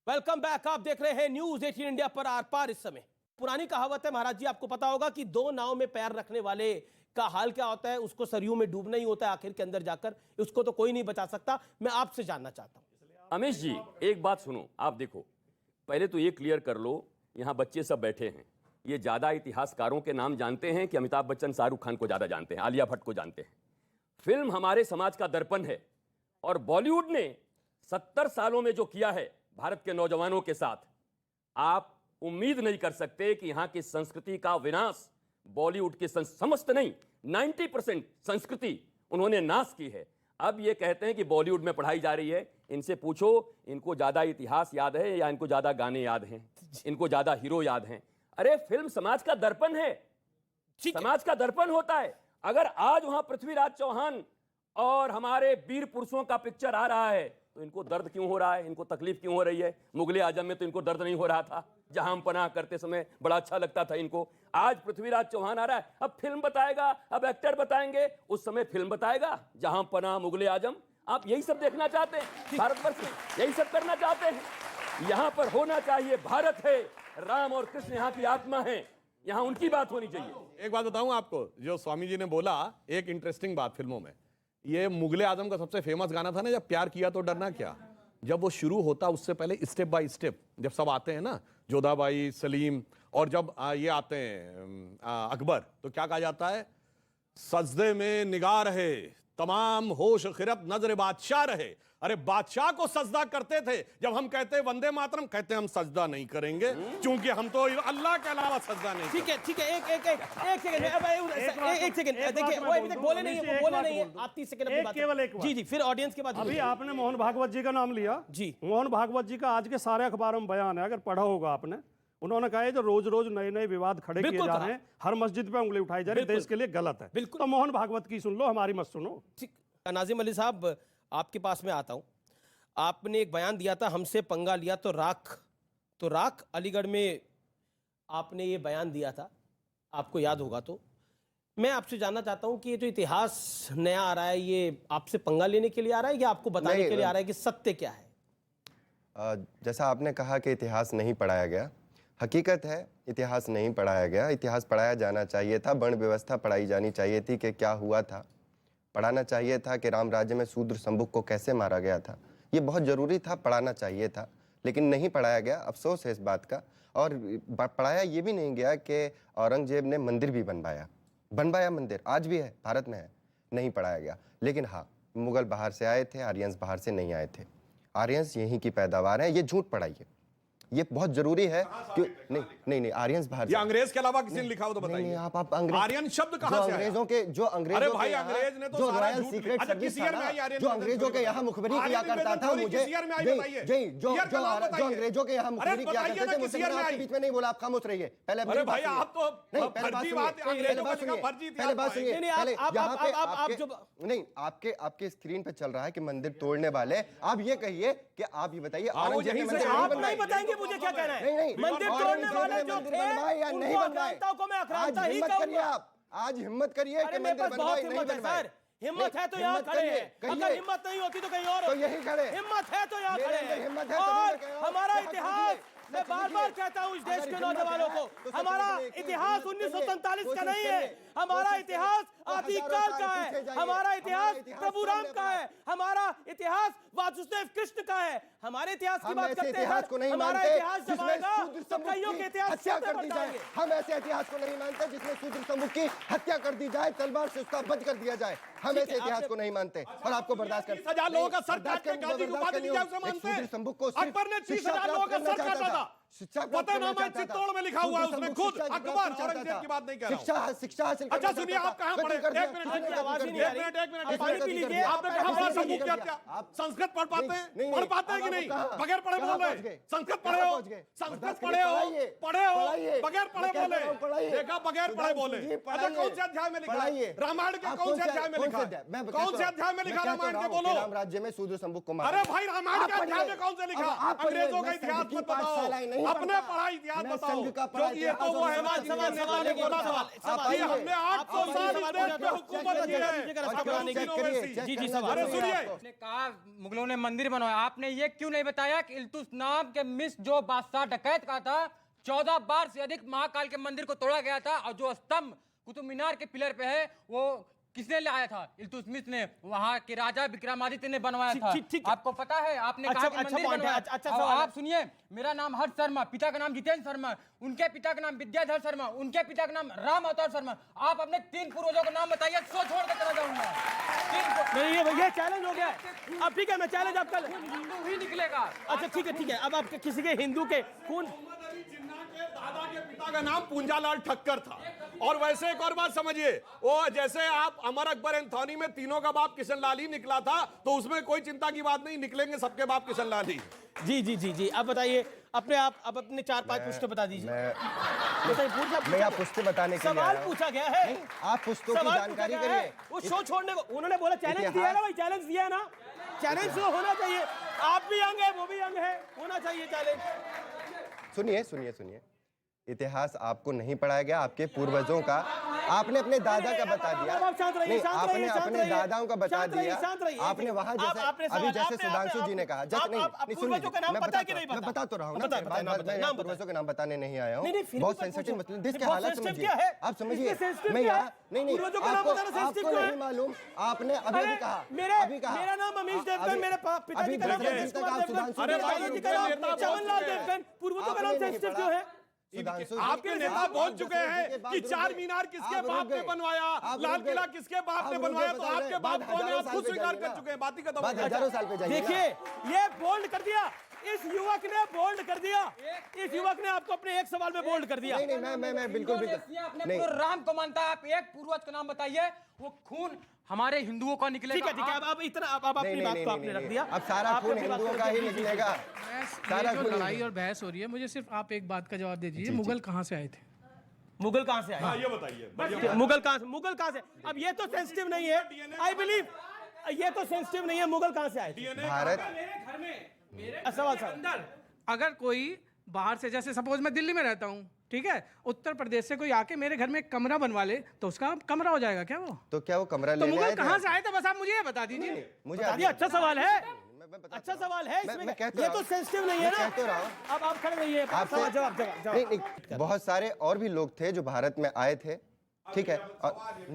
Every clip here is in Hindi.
Welcome back. आप देख रहे हैं न्यूज 18 इंडिया पर आर पार। इस समय पुरानी कहावत है महाराज जी, आपको पता होगा कि दो नाव में पैर रखने वाले का हाल क्या होता है, उसको सरयू में डूबना ही होता है आखिर के अंदर जाकर, उसको तो कोई नहीं बचा सकता। मैं आपसे जानना चाहता हूं अमीश जी, एक बात सुनो। आप देखो, पहले तो ये क्लियर कर लो, यहां बच्चे सब बैठे हैं, ये ज्यादा इतिहासकारों के नाम जानते हैं कि अमिताभ बच्चन शाहरुख खान को ज्यादा जानते हैं, आलिया भट्ट को जानते हैं। फिल्म हमारे समाज का दर्पण है और बॉलीवुड ने 70 सालों में जो किया है भारत के नौजवानों के साथ, आप उम्मीद नहीं कर सकते कि यहां की संस्कृति का विनाश बॉलीवुड की समस्त नहीं 90% संस्कृति उन्होंने नाश की है। अब ये कहते हैं कि बॉलीवुड में पढ़ाई जा रही है। इनसे पूछो, इनको ज्यादा इतिहास याद है या इनको ज्यादा गाने याद हैं, इनको ज्यादा हीरो याद हैं? अरे फिल्म समाज का दर्पण है, समाज का दर्पण होता है। अगर आज वहां पृथ्वीराज चौहान और हमारे वीर पुरुषों का पिक्चर आ रहा है तो इनको दर्द क्यों हो रहा है, इनको तकलीफ क्यों हो रही है? मुगले आजम में तो इनको दर्द नहीं हो रहा था, जहां हम पनाह करते समय बड़ा अच्छा लगता था इनको। आज पृथ्वीराज चौहान आ रहा है, अब फिल्म बताएगा, अब एक्टर बताएंगे, उस समय फिल्म बताएगा जहां पनाह मुगले आजम। आप यही सब देखना चाहते हैं भारतवर्ष में, यही सब करना चाहते हैं। यहां पर होना चाहिए भारत है, राम और कृष्ण यहाँ की आत्मा है, यहाँ उनकी बात होनी चाहिए। एक बात बताऊं आपको, जो स्वामी जी ने बोला, एक इंटरेस्टिंग बात फिल्मों में, ये मुगले आजम का सबसे फेमस गाना था ना, जब प्यार किया तो डरना क्या। जब वो शुरू होता उससे पहले स्टेप बाय स्टेप जब सब आते हैं ना, जोधाबाई, सलीम, और जब ये आते हैं अकबर, तो क्या कहा जाता है? सजदे में निगाह रहे तमाम होश खिरत नजर बादशाह रहे। अरे बादशाह को सजदा करते थे। जब हम कहते हैं वंदे मातरम, कहते हैं हम सजदा नहीं करेंगे क्योंकि हम तो अल्लाह के अलावा सजदा नहीं। ठीक है, ठीक है, एक सेकंड देखिए, वो अभी तक बोले नहीं है, वो बोले नहीं है। आप 30 सेकंड अपनी बात केवल एक बात। जी, फिर ऑडियंस के बाद। अभी आपने मोहन भागवत जी का नाम लिया जी। मोहन भागवत जी का आज के सारे अखबारों में बयान है, अगर पढ़ा होगा आपने। उन्होंने कहा है जो रोज रोज नए नए विवाद खड़े किए जा रहे हैं, हर मस्जिद पे उंगली उठाई जा रही है, देश के लिए गलत है। बिल्कुल। तो मोहन भागवत की सुन लो, हमारी मत सुनो। ठीक, नाजिम अली साहब आपके पास में आता हूं। आपने एक बयान दिया था, हमसे पंगा लिया तो राख अलीगढ़ में आपने ये बयान दिया था, आपको याद होगा। तो मैं आपसे जानना चाहता हूं कि ये जो इतिहास नया आ रहा है, ये आपसे पंगा लेने के लिए आ रहा है या आपको बताने के लिए आ रहा है कि सत्य क्या है? जैसा आपने कहा कि इतिहास नहीं पढ़ाया गया, हकीकत है इतिहास नहीं पढ़ाया गया। इतिहास पढ़ाया जाना चाहिए था, वर्ण व्यवस्था पढ़ाई जानी चाहिए थी कि क्या हुआ था, पढ़ाना चाहिए था कि राम राज्य में शूद्र संबुक को कैसे मारा गया था। ये बहुत ज़रूरी था, पढ़ाना चाहिए था, लेकिन नहीं पढ़ाया गया। अफसोस है इस बात का। और पढ़ाया ये भी नहीं गया कि औरंगजेब ने मंदिर भी बनवाया मंदिर आज भी है, भारत में है, नहीं पढ़ाया गया। लेकिन हाँ, मुगल बाहर से आए थे, आर्यंस बाहर से नहीं आए थे, आर्यंस यहीं की पैदावार है। ये झूठ पढ़ाइए, ये बहुत जरूरी है कि नहीं आर्यंस बाहर ये अंग्रेज के अलावा किसी ने लिखा हो तो बताइए। आप अंग्रेज, आर्यन शब्द कहां से आया? अंग्रेजों के अरे भाई, अंग्रेज ने तो सारा झूठ लिखा। अच्छा, किस ईयर में आई आर्यन? जो अंग्रेजों के यहाँ मुखबिरी किया करता था, मुझे जो अंग्रेजों के यहाँ मुखबिरी किया करते थे, मुझे आपके बीच में नहीं बोला, आप खामोश रहिए। पहले अरे भाई, आप तो फर्जी बात, अंग्रेजों का फर्जी इतिहास। पहले बात सुनिए, पहले यहाँ पे आप जो नहीं, आपके स्क्रीन पे चल रहा है कि मंदिर तोड़ने वाले, आप ये कहिए कि आप ये बताइए औरंगजेब ने मंदिर आप नहीं बताएंगे मुझे क्या कहना है? मंदिर तोड़ने वाले जो थे नहीं बनवाए, को मैं आक्रांता ही हिम्मत करिए, आप आज हिम्मत करिए कि मंदिर बनवाए नहीं बनवाए। हिम्मत है तो यहाँ खड़े हैं, अगर हिम्मत नहीं होती तो कहीं और तो यही खड़े। हिम्मत है तो यहाँ खड़े हैं। हिम्मत है और हमारा इतिहास, मैं बार बार कहता हूँ इस देश के नौजवानों को, हमारा इतिहास 1947 का नहीं है, हमारा इतिहास आदिकाल का है, हमारा इतिहास प्रभु राम का है, हमारा इतिहास वासुदेव कृष्ण का है। हमारे इतिहास की बात करते हैं, हमारा इतिहास जब आएगा तो कईयों के इतिहास हत्या कर दी जाए। हम ऐसे इतिहास को नहीं मानते जिसमें शूद्र समूह की हत्या कर दी जाए, तलवार से उसका वध कर दिया जाए। हम ऐसे इतिहास को नहीं मानते और आपको बर्दाश्त कर 30,000 लोगों का सर काट के गांधी की उपाधि दी जाए उसे मानते हैं। अकबर ने 30,000 लोगों का सर काटा था, फतेहनामा चित्तौड़ में लिखा हुआ है उसने खुद। अकबर, औरंगजेब की बात नहीं कर रहा हूं। शिक्षा हासिल। अच्छा सुनिए, आप कहां पढ़े? एक मिनट, पानी पी लीजिए। आपने कहा पढ़ा संबुक की हत्या? संस्कृत पढ़ पाते हैं? पढ़ पाते हैं कि नहीं? बगैर पढ़े बोल रहे? संस्कृत पढ़े हो, संस्कृत पढ़े हो, बगैर पढ़े बोले? देखा, बगैर पढ़े बोले। अच्छा, कौन से अध्याय में लिखा है? रामायण के कौन से अध्याय में लिखा है? कौन से अध्याय में लिखा रामायण के? बोलो। राम राज्य में शूद्र संबुक को मारा। अरे भाई, रामायण के अध्याय में कौन से लिखा? अंग्रेजों का इतिहास मत बताओ, अपने पढ़ा इतिहास मैं बताओ, संघ का पढ़ा क्योंकि ये तो वो इतिहास हेमा और जिनके सवाल, नेता ने बोला था सवाल, कि हमने 800 साल इस देश पे हुकूमत की है। जी, जी, सवाल। अरे सुनिए, आपने कहा मुगलों ने मंदिर बनवाया, आपने ये क्यों नहीं बताया कि इल्तुस नाम के मिस्र जो बादशाह डकैत का था, 14 बार से अधिक महाकाल के मंदिर को तोड़ा गया था, और जो स्तंभ कुतुब मीनार के पिलर पे है वो किसने लाया था? इल्तुतमिश ने, वहां के राजा विक्रमादित्य ने बनवाया था। ठीक। आपको पता है, आपने कहा कि मंदिर पॉइंट है, बनवाया। अच्छा और सवाल है। आप सुनिए, मेरा नाम हर्ष शर्मा, पिता का नाम जितेंद्र शर्मा, उनके पिता का नाम विद्याधर शर्मा, उनके पिता का नाम राम अवतार शर्मा। आप अपने 3 पूर्वजों का नाम बताइए, सो छोड़ के चला जाऊंगा। नहीं, ये चैलेंज हो गया है। अब ठीक है, मैं चैलेंज आपका, हिंदू ही निकलेगा। अच्छा ठीक है, अब आप किसी के हिंदू के खून, दादा के पिता का नाम पूंजालाल ठक्कर था। और वैसे एक और बात समझिए, वो जैसे आप अमर अकबर एंथोनी में तीनों का बाप किशनलाल ही निकला था, तो उसमें कोई चिंता की बात नहीं, निकलेंगे सबके बाप किशनलाल ही। जी। अब बताइए अपने आप, अब अपने 4-5 पुष्ट बता दीजिए। मैं आप पुष्टि बताने के लिए सवाल आया हूं। पूछा गया है, आप पुस्तकों की सवाल जानकारी पूछा गया है। करिए। वो शो छोड़ने को उन्होंने बोला, चैलेंज दिया है ना भाई, चैलेंज दिया है ना, चैलेंज तो होना चाहिए। आप भी यंग है, वो भी यंग है, होना चाहिए चैलेंज। सुनिए, इतिहास आपको नहीं पढ़ाया गया, आपके पूर्वजों का। आपने अपने दादा का बता दिया, आप शांत रहिए, नहीं, शांत आपने रहिए, शांत अपने रहिए, दादाओं का बता शांत रहिए, दिया। शांत रहिए। आपने वहां जैसे आपने अभी सवाल- जैसे आपने- सुधांशु जी ने कहा, जैसे नहीं पूर्वजों का नाम मैं पता है कि नहीं मैं पता? बता तो रहा हूँ ना, बताइए, बात बताइए, मैं नाम पूर्वजों के नाम बताने नहीं आया हूँ। नहीं, फिर भी बहुत तो सेंसिटिव पूछो। मतलब देश के बहुत हालात sensitive समझिए, क्या है? आप समझिए। इसमें sensitive मैं क्या यहाँ है? नहीं, पूर्वजों का नाम बताना sensitive आपको क्यों है? नहीं मालूम, आपने अभी अरे, भी कहा, मेरा नाम अमीश देवगन, मेरे पिताजी का नाम अभी रमेश कुमार आप देवगन, सुधांशु मेरे जी का दादाजी का नाम नाम नेता चमनलाल बोल चुके हैं। देवगन। पूर्वजों का नाम आपने नहीं सेंसिटिव पढ़ा। क्यों है? सुधांशु जी आपके नेता बोल चुके हैं कि चार मीनार किसके बाप ने बनवाया, लाल किला किसके बाप ने बनवाया, तो आपके बाप कौन है, आप खुद स्वीकार कर चुके हैं। बात ही खत्म हो गई। हजारों साल पे जाइए। देखिए, ये बोल्ड कर दिया, इस युवक ने बोल्ड कर दिया, इस युवक ने आपको अपने एक सवाल में बोल्ड कर दिया। नहीं, मैं बिल्कुल अपने नहीं। पूरे राम को मानता है, आप एक पूर्वज का नाम बताइए, वो खून हमारे हिंदुओं का निकलेगा। ठीक है, अब इतना अब अपनी बात को आपने रख दिया। अब सारा आपने खून अपनी बात हिंदुओं को का रख ही दिया। निकलेगा। सारा ये जो खून लड़ाई और बहस हो रही है, मुझे सिर्फ आप एक बात का जवाब दीजिए, मुगल कहाँ से आए थे? मुगल कहां से आए? ये बताइए, मुगल कहां से? अब ये तो सेंसिटिव नहीं है, आई बिलीव ये तो सेंसिटिव नहीं है। मुगल कहां से आए थे? भारत सवाल सर, अगर कोई बाहर से, जैसे सपोज मैं दिल्ली में रहता हूँ, ठीक है, उत्तर प्रदेश से कोई आके मेरे घर में एक कमरा बनवा ले, तो उसका कमरा हो जाएगा क्या वो? तो क्या वो कमरा तो लेने मुगल आए थे? कहाँ से आए थे, बस आप मुझे ये बता दीजिए। मुझे ये अच्छा सवाल है, बताता अच्छा हूँ। सवाल है। मैं इसमें कहता ये हूँ। तो सेंसिटिव नहीं है मैं ना। कहता रहा हूँ। अब आप खड़े रहिए, आपसे सवाल जवाब नहीं, बहुत सारे और भी लोग थे जो भारत में आए थे, ठीक है।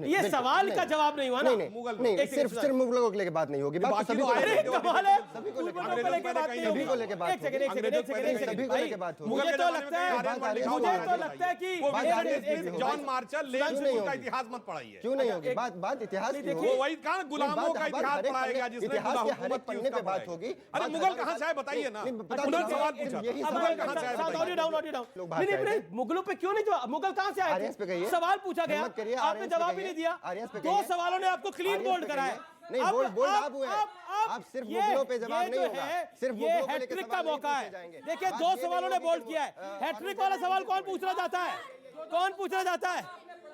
ये सवाल का जवाब नहीं हुआ ना। नहीं, सिर्फ मुगलों को लेके बात नहीं होगी, बात तो सभी को बाकी तो लेके- आए कमाल है, सभी को लेके पूर्वजों को लेके बात नहीं होगी। सभी को लेके बात एक सेकंड, एक सेकंड, एक सेकंड, एक सेकंड। सभी को भाई, लेके बात होगी। मुझे तो लगता है कि जॉन मार्शल ले का इतिहास मत पढ़ाइए। क्यों नहीं होगी बात इतिहास की वो वही कहा, गुलामों का इतिहास पढ़ाएगा जिसने इतिहास के हर हुकूमत एक की, पन्ने उसका पे बात पढ़ाएगा। होगी। अरे मुगल कहाँ से आए बताइए ना, उन्होंने सवाल पूछा। यही अब सवाल मुगल कहाँ से आए लोग बताइए। बात कर रहे हैं। मुगलों पे क्यों नहीं जवाब? मुगल कहां से आए आर्यस पे थे? कहिए। सवाल पूछा गया, हिम्मत करिए, आपने आर्यस पे जवाब ही कहिए। नहीं दिया। आर्यस पे 2 कहिए। सवालों ने आपको क्लीन आर्यस बोल्ड पे कराया। कहिए। नहीं, बोल्ड आप हुए। आप सिर्फ मुगलों पे जवाब नहीं होगा। सिर्फ ये मुगलों को लेके हैट्रिक सवाल का नहीं मौका पूछे है। जाएंगे। देखिए, बात 2 ये सवालों नहीं ने होगी बोल्ड कि किया है। हैट्रिक वाला सवाल कौन पूछना चाहता है? कौन पूछना चाहता है?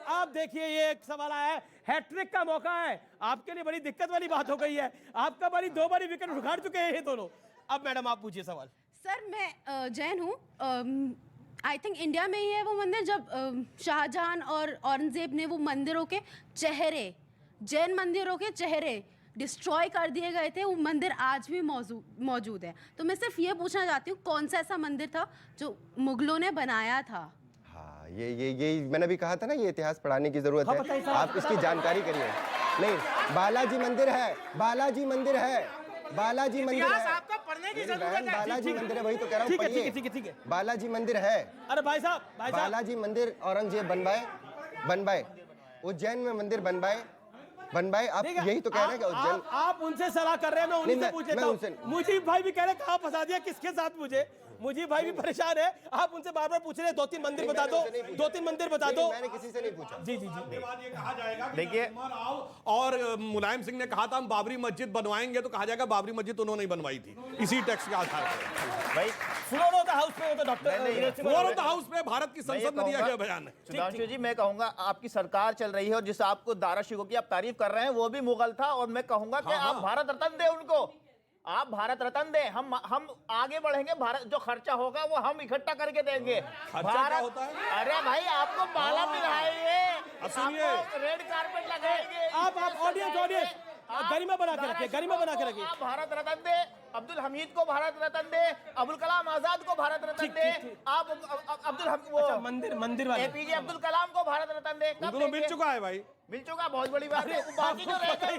आप देखिए, ये एक सवाल आया है, हैट्रिक का मौका है। आपके लिए बड़ी दिक्कत वाली बात हो गई है। आपका बारी 2 बारी विकेट उखाड़ चुके हैं ये दोनों। अब मैडम आप पूछिए सवाल। सर, मैं जैन हूँ। आई थिंक इंडिया में ही है वो मंदिर, जब शाहजहां और औरंगजेब ने वो मंदिरों के चेहरे, जैन मंदिरों के चेहरे डिस्ट्रॉय कर दिए गए थे। वो मंदिर आज भी मौजूद है। तो मैं सिर्फ ये पूछना चाहती हूँ, कौन सा ऐसा मंदिर था जो मुगलों ने बनाया था? हाँ, ये मैंने भी कहा था ना, ये इतिहास पढ़ाने की जरूरत हाँ, है। बताइए साहब, आप इसकी जानकारी करिए। नहीं, बालाजी मंदिर है, बालाजी मंदिर है, बालाजी मंदिर है। आपका पढ़ने की मेरी बहन, बालाजी मंदिर है, वही तो कह रहा हूँ, ठीक है, पढ़िए। ठीक है। बालाजी मंदिर है। अरे भाई साहब, बालाजी मंदिर औरंगजेब बनवाए, उज्जैन में मंदिर बनवाए। आप यही तो कह रहे हैं कि उज्जैन। आप उनसे सलाह कर रहे हैं, मैं उन्हीं से नहीं, पूछ मैं लेता हूँ। उनसे- मुजीब भाई भी कह रहे हैं, कहाँ फंसा दिया, किसके साथ मुझे? मुजीब भाई भी परेशान है। आप उनसे बार बार पूछ रहे हैं, 2-3 मंदिर बता दो, 2-3 मंदिर बता दो। मैंने किसी से नहीं पूछा। जी। ये कहा जाएगा कि देखिए, नरसिम्हा राव और मुलायम सिंह ने कहा था हम बाबरी मस्जिद बनवाएंगे, तो कहा जाएगा बाबरी मस्जिद उन्होंने ही बनवाई थी इसी टैक्स के आधार पर। भाई फ्लोर ऑफ द हाउस पे वो तो doctor floor of the house पे भारत की संसद में दिया गया बयान है। सुधांशु जी, मैं कहूंगा आपकी सरकार चल रही है और जिस आपको दारा शिकोह की आप तारीफ कर रहे हैं वो भी मुगल था, और मैं कहूंगा कि आप भारत रत्न दे उनको। आप भारत रत्न दें, हम आगे बढ़ेंगे। भारत जो खर्चा होगा वो हम इकट्ठा करके देंगे। क्या होता है? अरे भाई आपको माला पिलाएंगे, सुनिए, आपको रेड कारपेट लगाएंगे। आप ऑडियंस गरिमा बना के रखिए, गरिमा बना के रखिए। आप भारत रत्न दे, अब्दुल हमीद को भारत रत्न दे, अबुल कलाम आजाद को भारत रत्न दे, आप अच्छा, मंदिर वाले एपीजे अब्दुल कलाम को भारत रत्न दे। उनको मिल चुका है भाई, मिल चुका, बहुत बड़ी बात है। बाकी जो रह गए